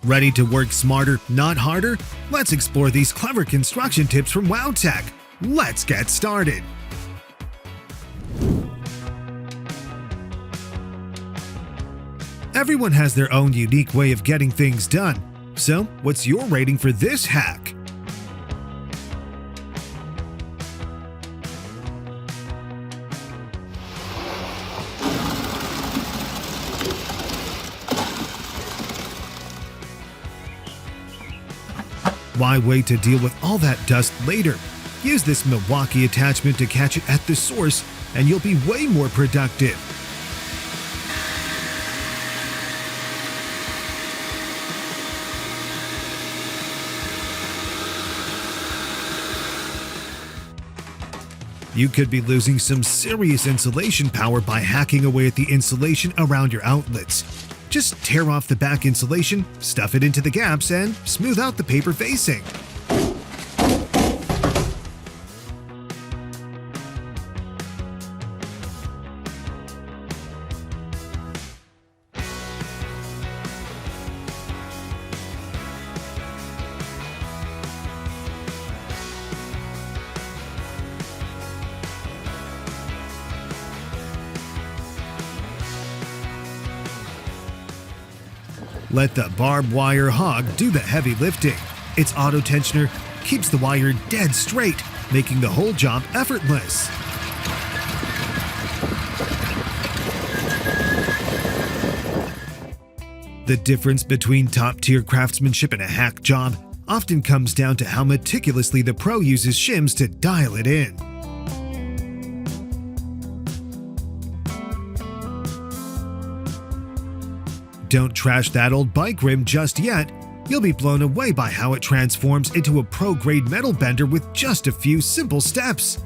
Ready to work smarter, not harder? Let's explore these clever construction tips from WowTech. Let's get started. Everyone has their own unique way of getting things done. So, what's your rating for this hack? Why wait to deal with all that dust later? Use this Milwaukee attachment to catch it at the source, and you'll be way more productive. You could be losing some serious insulation power by hacking away at the insulation around your outlets. Just tear off the back insulation, stuff it into the gaps, and smooth out the paper facing. Let the barbed wire hog do the heavy lifting. Its auto tensioner keeps the wire dead straight, making the whole job effortless. The difference between top-tier craftsmanship and a hack job often comes down to how meticulously the pro uses shims to dial it in. Don't trash that old bike rim just yet. You'll be blown away by how it transforms into a pro-grade metal bender with just a few simple steps.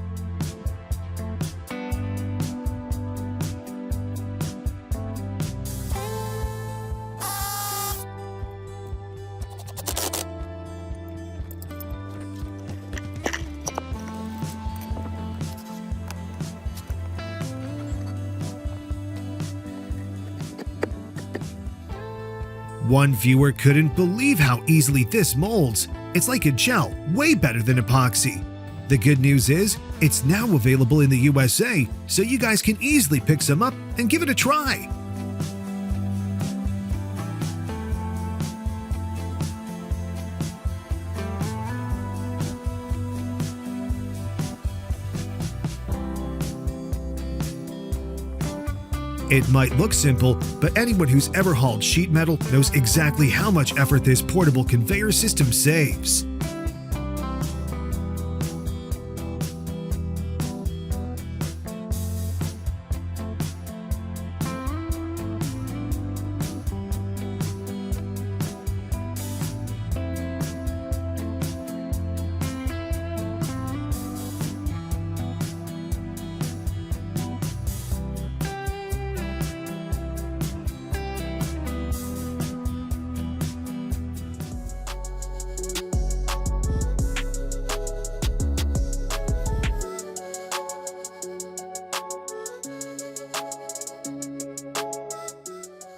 One viewer couldn't believe how easily this molds. It's like a gel, way better than epoxy. The good news is, it's now available in the USA, so you guys can easily pick some up and give it a try. It might look simple, but anyone who's ever hauled sheet metal knows exactly how much effort this portable conveyor system saves.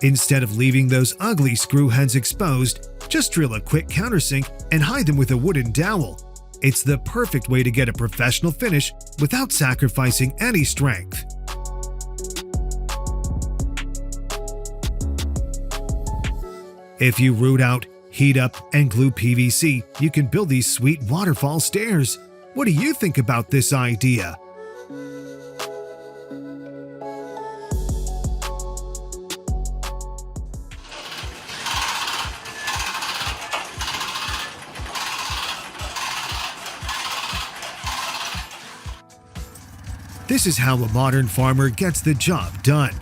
Instead of leaving those ugly screw heads exposed, just drill a quick countersink and hide them with a wooden dowel. It's the perfect way to get a professional finish without sacrificing any strength. If you root out, heat up, and glue PVC, you can build these sweet waterfall stairs. What do you think about this idea? This is how a modern farmer gets the job done.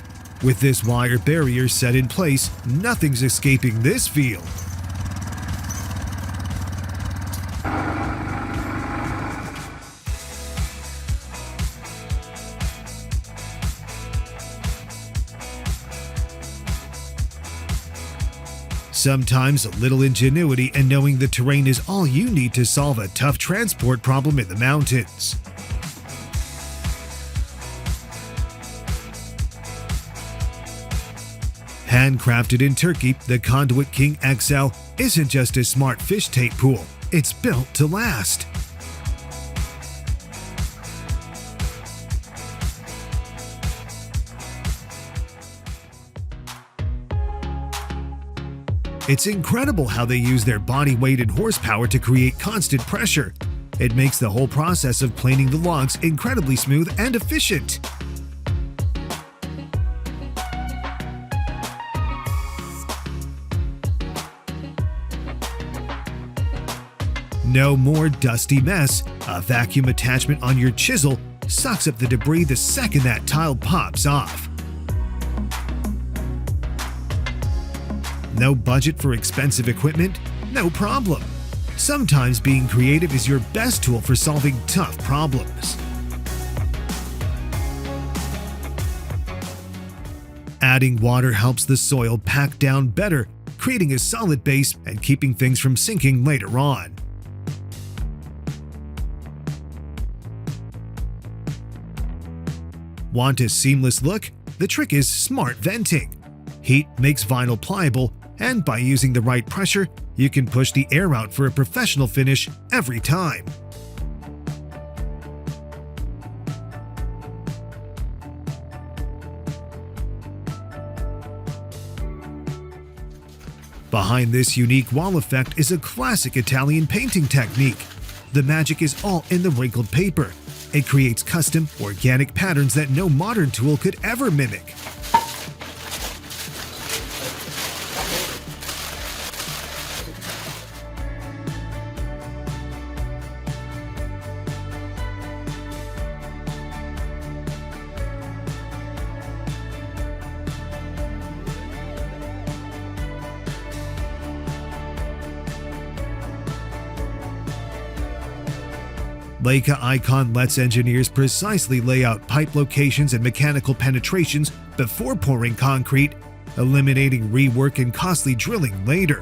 With this wire barrier set in place, nothing's escaping this field. Sometimes a little ingenuity and knowing the terrain is all you need to solve a tough transport problem in the mountains. Handcrafted in Turkey, the Conduit King XL isn't just a smart fish tape pool, it's built to last. It's incredible how they use their body weight and horsepower to create constant pressure. It makes the whole process of planing the logs incredibly smooth and efficient. No more dusty mess. A vacuum attachment on your chisel sucks up the debris the second that tile pops off. No budget for expensive equipment? No problem. Sometimes being creative is your best tool for solving tough problems. Adding water helps the soil pack down better, creating a solid base and keeping things from sinking later on. Want a seamless look? The trick is smart venting. Heat makes vinyl pliable, and by using the right pressure, you can push the air out for a professional finish every time. Behind this unique wall effect is a classic Italian painting technique. The magic is all in the wrinkled paper. It creates custom, organic patterns that no modern tool could ever mimic. Leica Icon lets engineers precisely lay out pipe locations and mechanical penetrations before pouring concrete, eliminating rework and costly drilling later.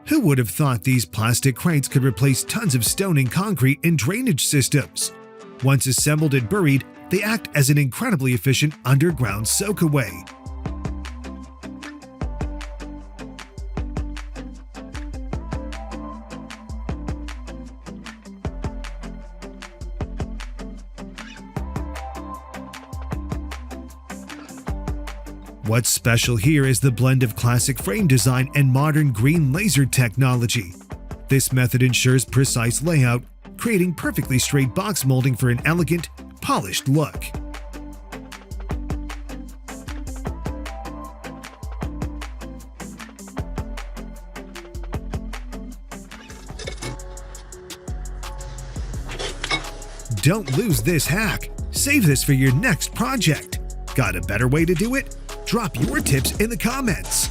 Who would have thought these plastic crates could replace tons of stone and concrete in drainage systems? Once assembled and buried, they act as an incredibly efficient underground soakaway. What's special here is the blend of classic frame design and modern green laser technology. This method ensures precise layout, creating perfectly straight box molding for an elegant, polished look. Don't lose this hack. Save this for your next project. Got a better way to do it? Drop your tips in the comments.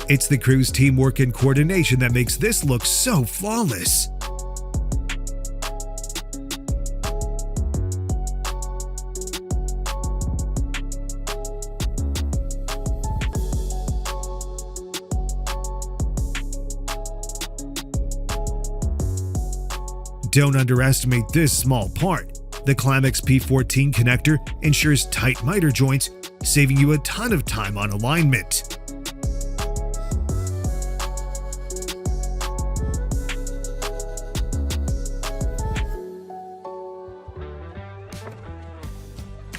It's the crew's teamwork and coordination that makes this look so flawless. Don't underestimate this small part. The Clamex P14 connector ensures tight miter joints, saving you a ton of time on alignment.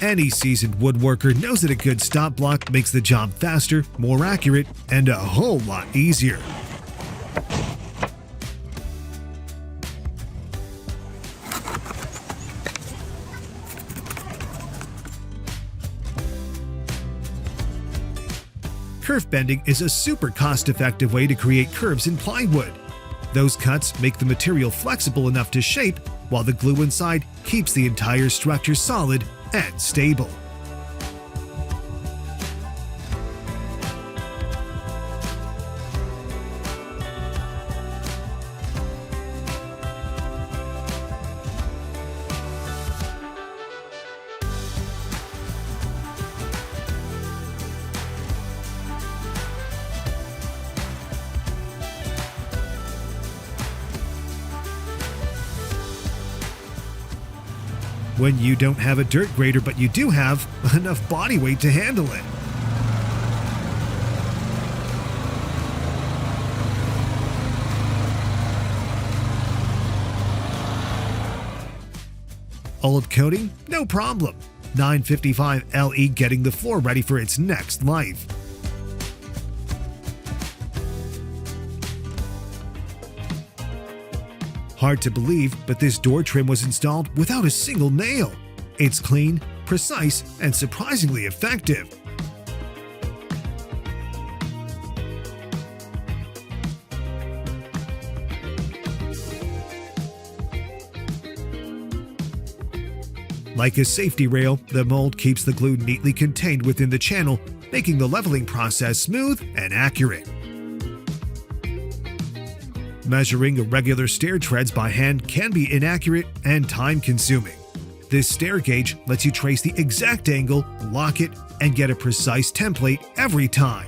Any seasoned woodworker knows that a good stop block makes the job faster, more accurate, and a whole lot easier. Curve bending is a super cost-effective way to create curves in plywood. Those cuts make the material flexible enough to shape, while the glue inside keeps the entire structure solid and stable. When you don't have a dirt grater but you do have enough body weight to handle it. Old coating? No problem. 955 LE getting the floor ready for its next life. Hard to believe, but this door trim was installed without a single nail. It's clean, precise, and surprisingly effective. Like a safety rail, the mold keeps the glue neatly contained within the channel, making the leveling process smooth and accurate. Measuring irregular stair treads by hand can be inaccurate and time-consuming. This stair gauge lets you trace the exact angle, lock it, and get a precise template every time.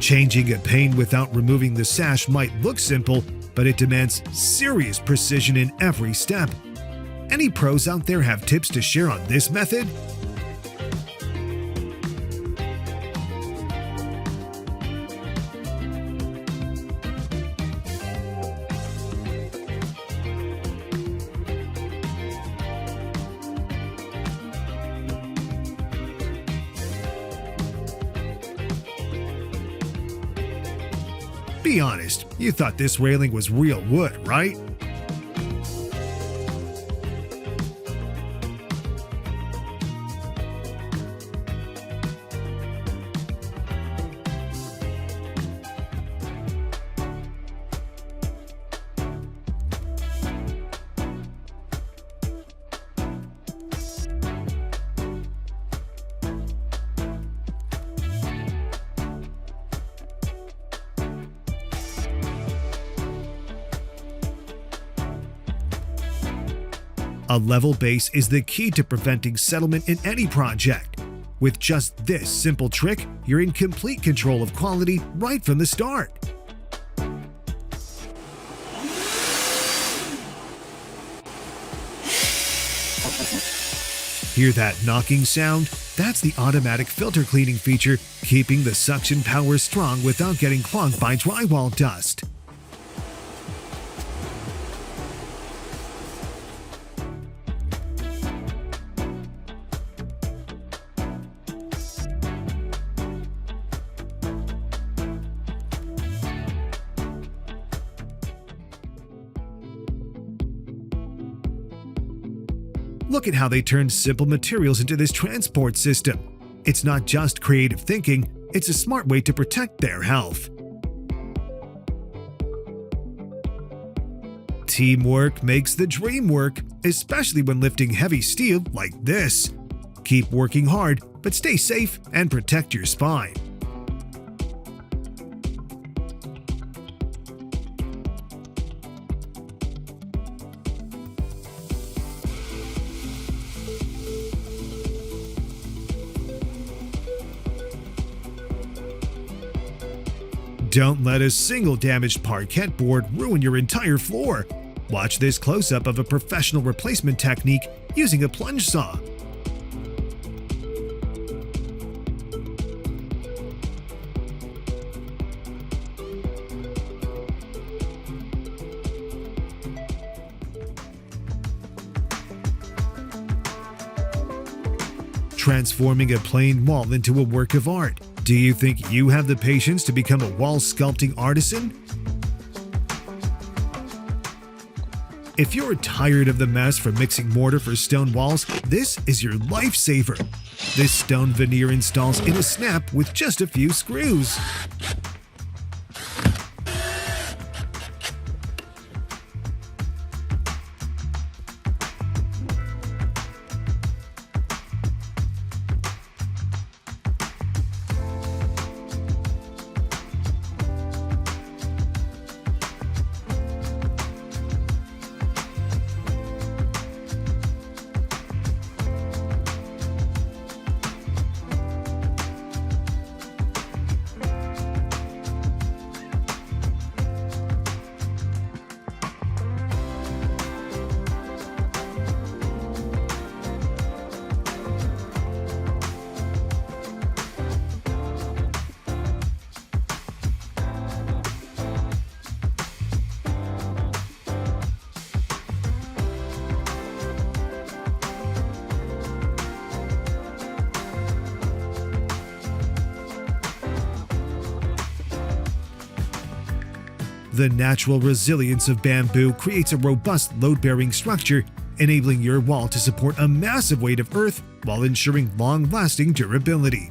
Changing a pane without removing the sash might look simple, but it demands serious precision in every step. Any pros out there have tips to share on this method? Be honest, you thought this railing was real wood, right? A level base is the key to preventing settlement in any project. With just this simple trick, you're in complete control of quality right from the start. Hear that knocking sound? That's the automatic filter cleaning feature, keeping the suction power strong without getting clogged by drywall dust. Look at how they turned simple materials into this transport system. It's not just creative thinking, it's a smart way to protect their health. Teamwork makes the dream work, especially when lifting heavy steel like this. Keep working hard, but stay safe and protect your spine. Don't let a single damaged parquet board ruin your entire floor. Watch this close-up of a professional replacement technique using a plunge saw. Transforming a plain wall into a work of art. Do you think you have the patience to become a wall sculpting artisan? If you're tired of the mess from mixing mortar for stone walls, this is your lifesaver. This stone veneer installs in a snap with just a few screws. The natural resilience of bamboo creates a robust load-bearing structure, enabling your wall to support a massive weight of earth while ensuring long-lasting durability.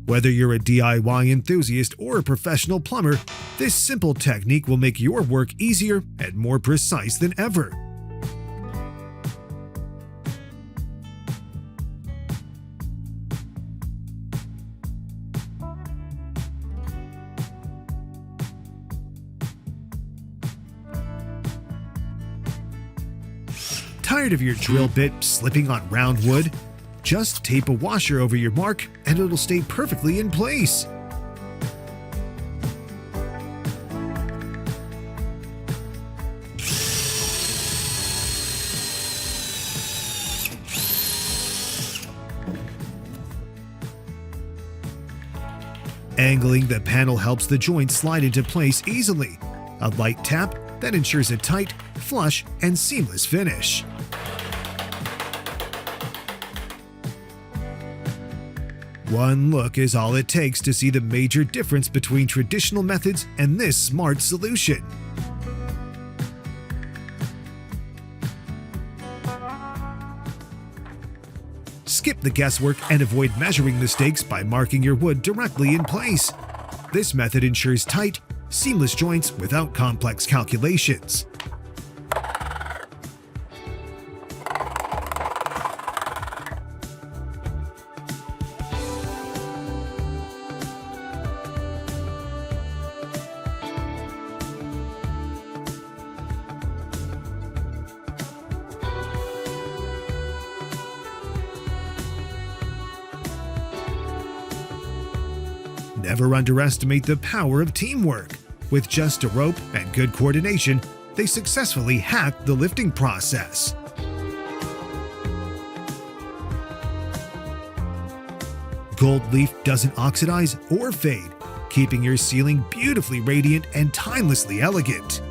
Whether you're a DIY enthusiast or a professional plumber, this simple technique will make your work easier and more precise than ever. Tired of your drill bit slipping on round wood? Just tape a washer over your mark and it'll stay perfectly in place. Angling the panel helps the joint slide into place easily. A light tap that ensures a tight, flush, and seamless finish. One look is all it takes to see the major difference between traditional methods and this smart solution. Skip the guesswork and avoid measuring mistakes by marking your wood directly in place. This method ensures tight, seamless joints without complex calculations. Never underestimate the power of teamwork. With just a rope and good coordination, they successfully hacked the lifting process. Gold leaf doesn't oxidize or fade, keeping your ceiling beautifully radiant and timelessly elegant.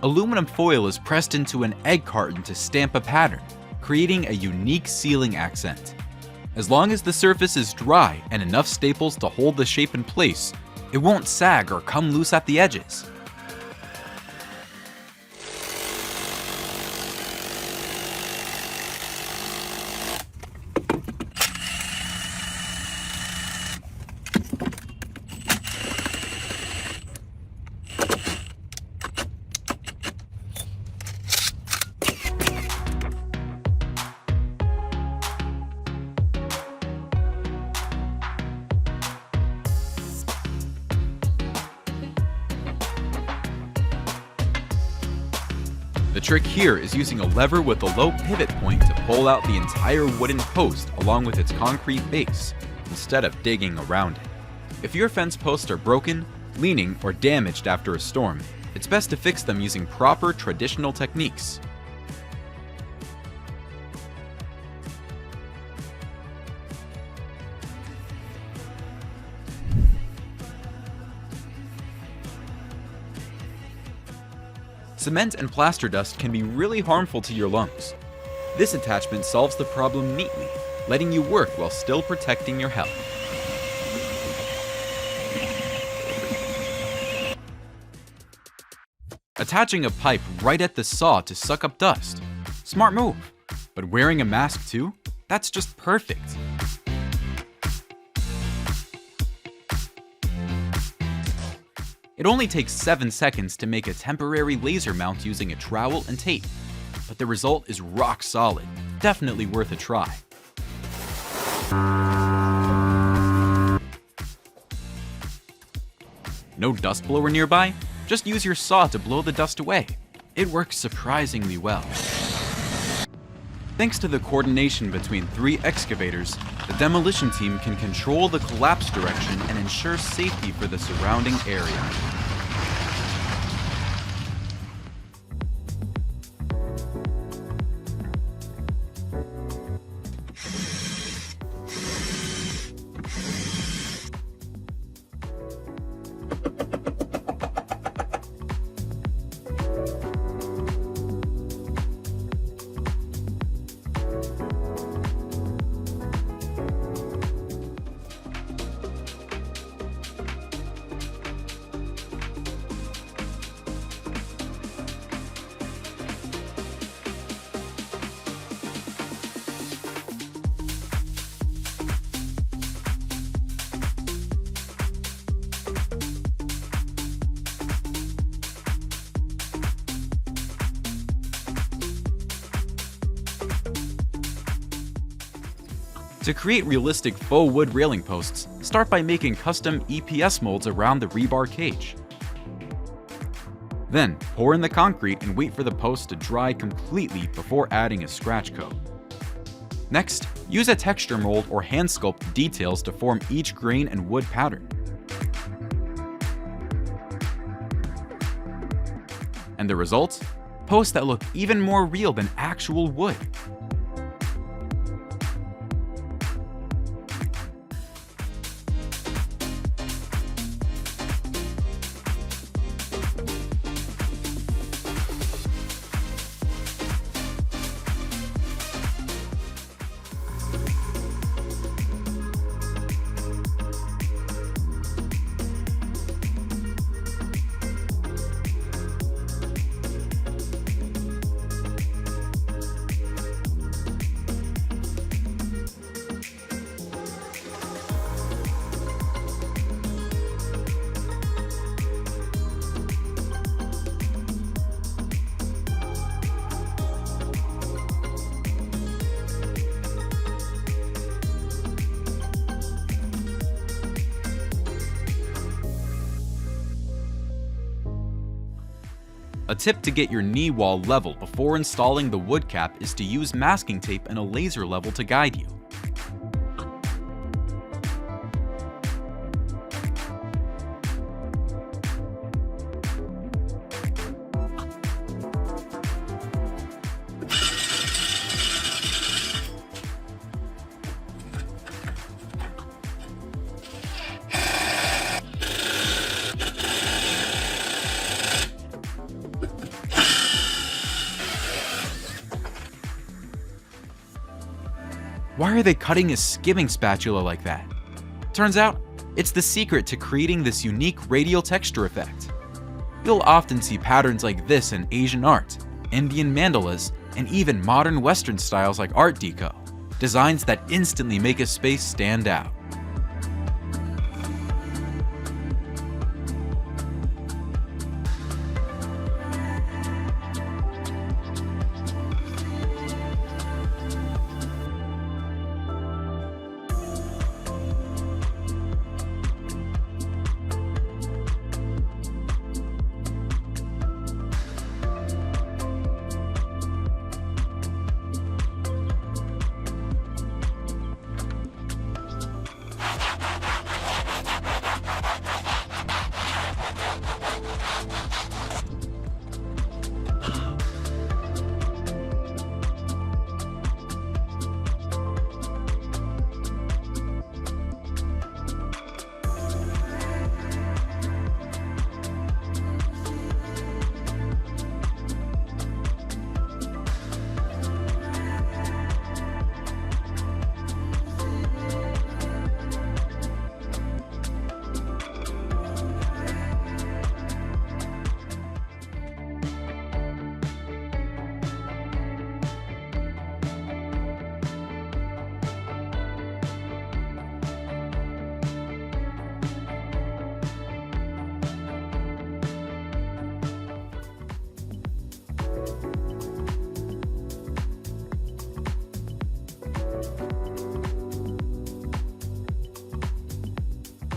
Aluminum foil is pressed into an egg carton to stamp a pattern, creating a unique ceiling accent. As long as the surface is dry and enough staples to hold the shape in place, It won't sag or come loose at the edges. The trick here is using a lever with a low pivot point to pull out the entire wooden post along with its concrete base, instead of digging around it. If your fence posts are broken, leaning, or damaged after a storm, it's best to fix them using proper traditional techniques. Cement and plaster dust can be really harmful to your lungs. This attachment solves the problem neatly, letting you work while still protecting your health. Attaching a pipe right at the saw to suck up dust. Smart move. But wearing a mask too? That's just perfect. It only takes 7 seconds to make a temporary laser mount using a trowel and tape, but the result is rock solid, definitely worth a try. No dust blower nearby? Just use your saw to blow the dust away. It works surprisingly well. Thanks to the coordination between 3 excavators, the demolition team can control the collapse direction and ensure safety for the surrounding area. To create realistic faux wood railing posts, start by making custom EPS molds around the rebar cage. Then, pour in the concrete and wait for the post to dry completely before adding a scratch coat. Next, use a texture mold or hand sculpt the details to form each grain and wood pattern. And the result? Posts that look even more real than actual wood. A tip to get your knee wall level before installing the wood cap is to use masking tape and a laser level to guide you. Why are they cutting a skimming spatula like that? Turns out, It's the secret to creating this unique radial texture effect. You'll often see patterns like this in Asian art, Indian mandalas, and even modern Western styles like Art Deco, designs that instantly make a space stand out.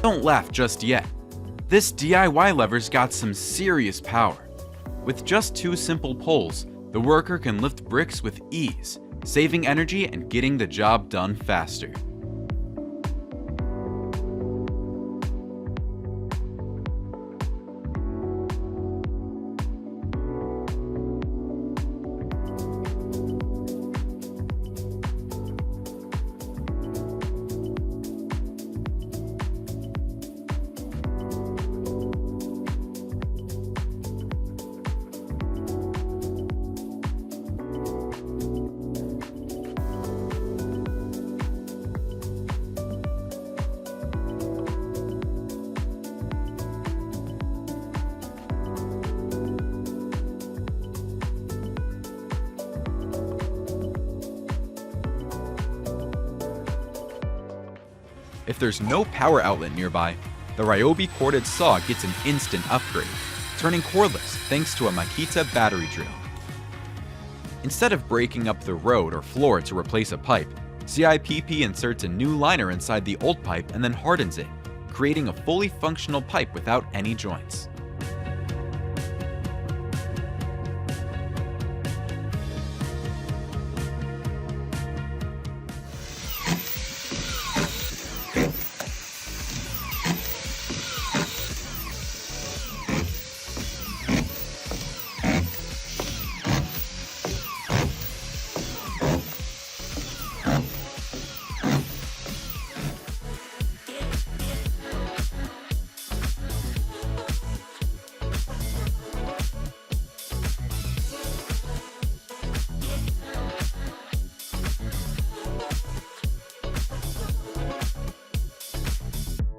Don't laugh just yet. This DIY lever's got some serious power. With just 2 simple pulls, the worker can lift bricks with ease, saving energy and getting the job done faster. If there's no power outlet nearby, the Ryobi corded saw gets an instant upgrade, turning cordless thanks to a Makita battery drill. Instead of breaking up the road or floor to replace a pipe, CIPP inserts a new liner inside the old pipe and then hardens it, creating a fully functional pipe without any joints.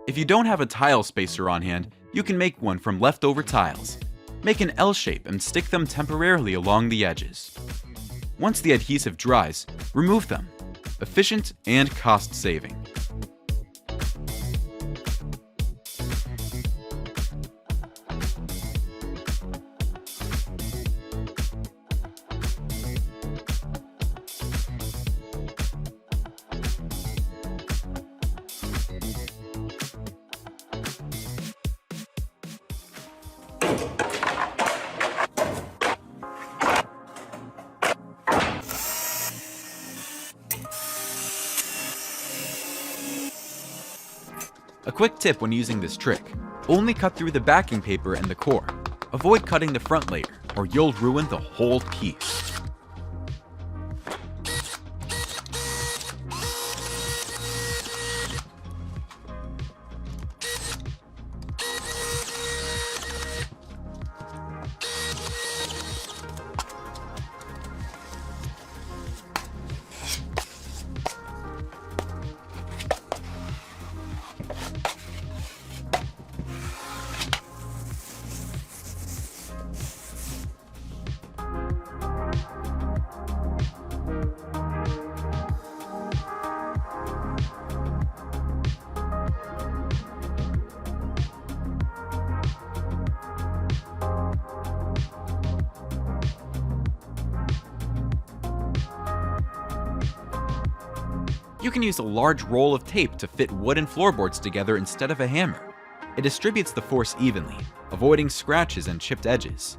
If you don't have a tile spacer on hand, you can make one from leftover tiles. Make an L shape and stick them temporarily along the edges. Once the adhesive dries, remove them. Efficient and cost-saving. A quick tip when using this trick: only cut through the backing paper and the core. Avoid cutting the front layer, or you'll ruin the whole piece. You can use a large roll of tape to fit wooden floorboards together instead of a hammer. It distributes the force evenly, avoiding scratches and chipped edges.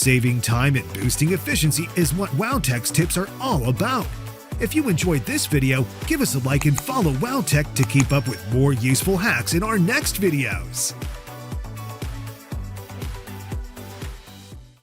Saving time and boosting efficiency is what WowTech's tips are all about. If you enjoyed this video, give us a like and follow WowTech to keep up with more useful hacks in our next videos.